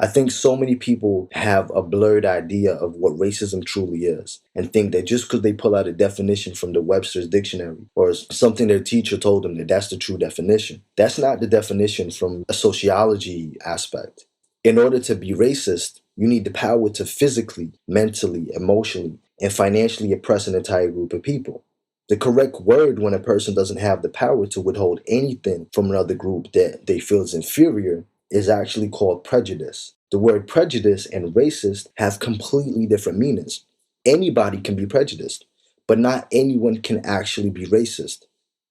I think so many people have a blurred idea of what racism truly is and think that just because they pull out a definition from the Webster's dictionary or something their teacher told them that that's the true definition. That's not the definition from a sociology aspect. In order to be racist, you need the power to physically, mentally, emotionally, and financially oppress an entire group of people. The correct word when a person doesn't have the power to withhold anything from another group that they feel is inferior is actually called prejudice. The word prejudice and racist have completely different meanings. Anybody can be prejudiced, but not anyone can actually be racist.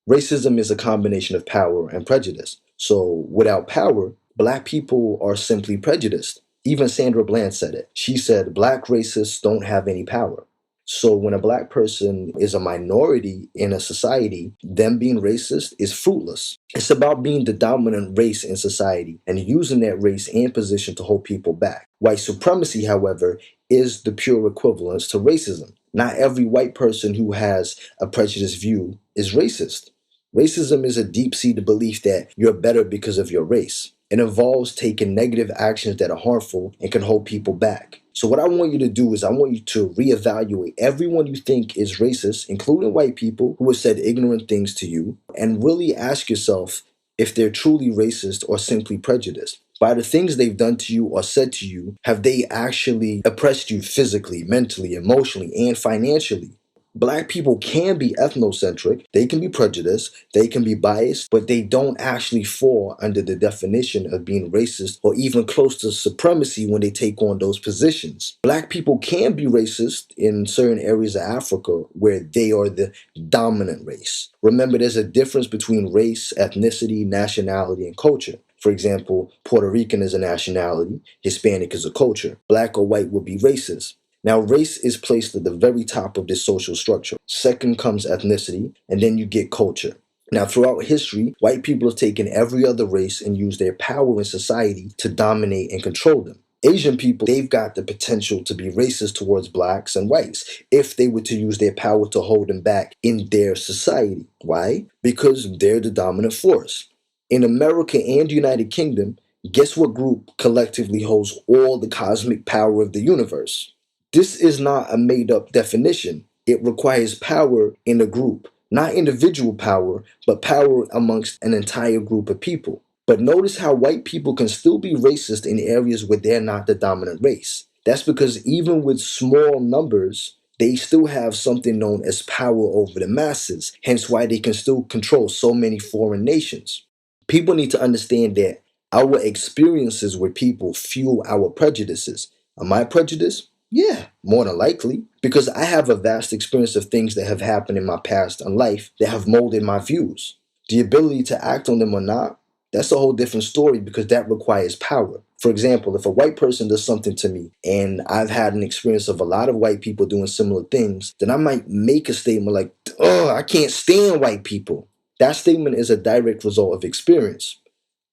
Racism is a combination of power and prejudice. So without power, black people are simply prejudiced. Even Sandra Bland said it. She said black racists don't have any power. So when a black person is a minority in a society, them being racist is fruitless. It's about being the dominant race in society and using that race and position to hold people back. White supremacy, however, is the pure equivalence to racism. Not every white person who has a prejudiced view is racist. Racism is a deep-seated belief that you're better because of your race. It involves taking negative actions that are harmful and can hold people back. So what I want you to do is I want you to reevaluate everyone you think is racist, including white people who have said ignorant things to you, and really ask yourself if they're truly racist or simply prejudiced. By the things they've done to you or said to you, have they actually oppressed you physically, mentally, emotionally, and financially? Black people can be ethnocentric, they can be prejudiced, they can be biased, but they don't actually fall under the definition of being racist or even close to supremacy when they take on those positions. Black people can be racist in certain areas of Africa where they are the dominant race. Remember, there's a difference between race, ethnicity, nationality, and culture. For example, Puerto Rican is a nationality, Hispanic is a culture. Black or white would be racist. Now, race is placed at the very top of this social structure. Second comes ethnicity, and then you get culture. Now, throughout history, white people have taken every other race and used their power in society to dominate and control them. Asian people, they've got the potential to be racist towards blacks and whites if they were to use their power to hold them back in their society. Why? Because they're the dominant force. In America and the United Kingdom, guess what group collectively holds all the cosmic power of the universe? This is not a made up definition. It requires power in a group, not individual power, but power amongst an entire group of people. But notice how white people can still be racist in areas where they're not the dominant race. That's because even with small numbers, they still have something known as power over the masses, hence why they can still control so many foreign nations. People need to understand that our experiences with people fuel our prejudices. Am I prejudiced? Yeah, more than likely, because I have a vast experience of things that have happened in my past and life that have molded my views. The ability to act on them or not, that's a whole different story because that requires power. For example, if a white person does something to me and I've had an experience of a lot of white people doing similar things, then I might make a statement like, oh, I can't stand white people. That statement is a direct result of experience.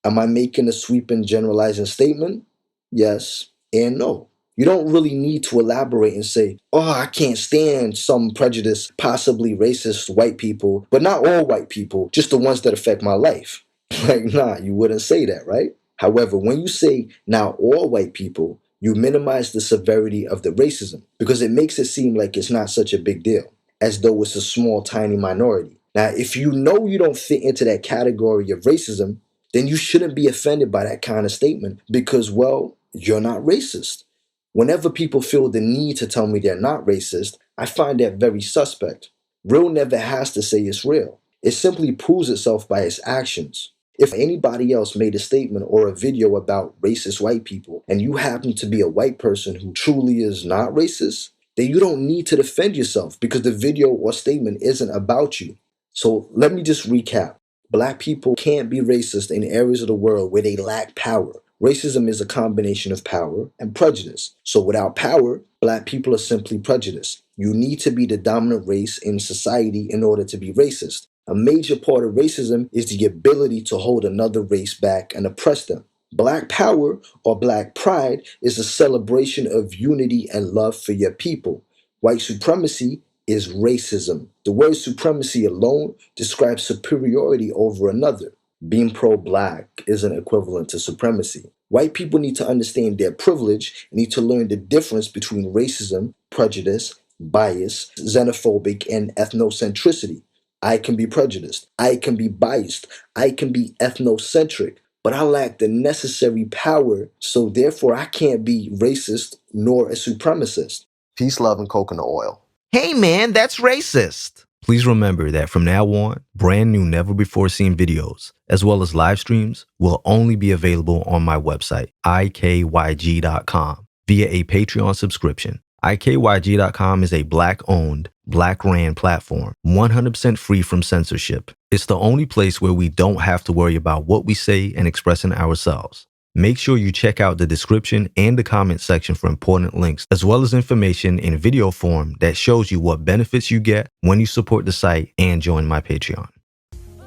Am I making a sweeping generalizing statement? Yes and no. You don't really need to elaborate and say, oh, I can't stand some prejudiced, possibly racist white people, but not all white people, just the ones that affect my life. Like, nah, you wouldn't say that, right? However, when you say not all white people, you minimize the severity of the racism because it makes it seem like it's not such a big deal, as though it's a small, tiny minority. Now, if you know you don't fit into that category of racism, then you shouldn't be offended by that kind of statement because, well, you're not racist. Whenever people feel the need to tell me they're not racist, I find that very suspect. Real never has to say it's real. It simply proves itself by its actions. If anybody else made a statement or a video about racist white people, and you happen to be a white person who truly is not racist, then you don't need to defend yourself because the video or statement isn't about you. So let me just recap. Black people can't be racist in areas of the world where they lack power. Racism is a combination of power and prejudice. So without power, black people are simply prejudiced. You need to be the dominant race in society in order to be racist. A major part of racism is the ability to hold another race back and oppress them. Black power or black pride is a celebration of unity and love for your people. White supremacy is racism. The word supremacy alone describes superiority over another. Being pro-black isn't equivalent to supremacy. White people need to understand their privilege and need to learn the difference between racism, prejudice, bias, xenophobic, and ethnocentricity. I can be prejudiced. I can be biased. I can be ethnocentric, but I lack the necessary power, so therefore I can't be racist nor a supremacist. Peace, love, and coconut oil. Hey man, that's racist. Please remember that from now on, brand new never before seen videos, as well as live streams, will only be available on my website, ikyg.com, via a Patreon subscription. ikyg.com is a Black-owned, Black-ran platform, 100% free from censorship. It's the only place where we don't have to worry about what we say and expressing ourselves. Make sure you check out the description and the comment section for important links, as well as information in video form that shows you what benefits you get when you support the site and join my Patreon.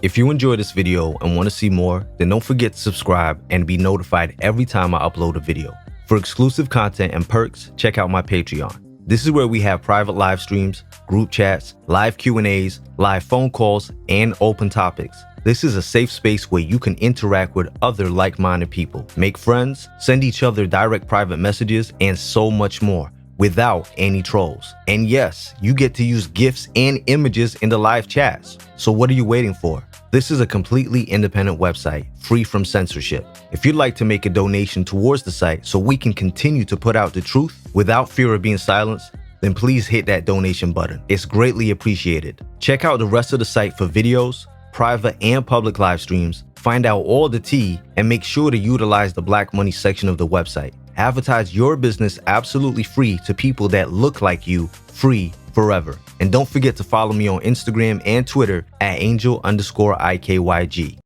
If you enjoyed this video and want to see more, then don't forget to subscribe and be notified every time I upload a video. For exclusive content and perks, check out my Patreon. This is where we have private live streams, group chats, live Q&As, live phone calls, and open topics. This is a safe space where you can interact with other like-minded people, make friends, send each other direct private messages, and so much more without any trolls. And yes, you get to use GIFs and images in the live chats. So what are you waiting for? This is a completely independent website, free from censorship. If you'd like to make a donation towards the site so we can continue to put out the truth without fear of being silenced, then please hit that donation button. It's greatly appreciated. Check out the rest of the site for videos, private and public live streams, find out all the tea, and make sure to utilize the Black Money section of the website. Advertise your business absolutely free to people that look like you, free forever. And don't forget to follow me on Instagram and Twitter at angel_IKYG.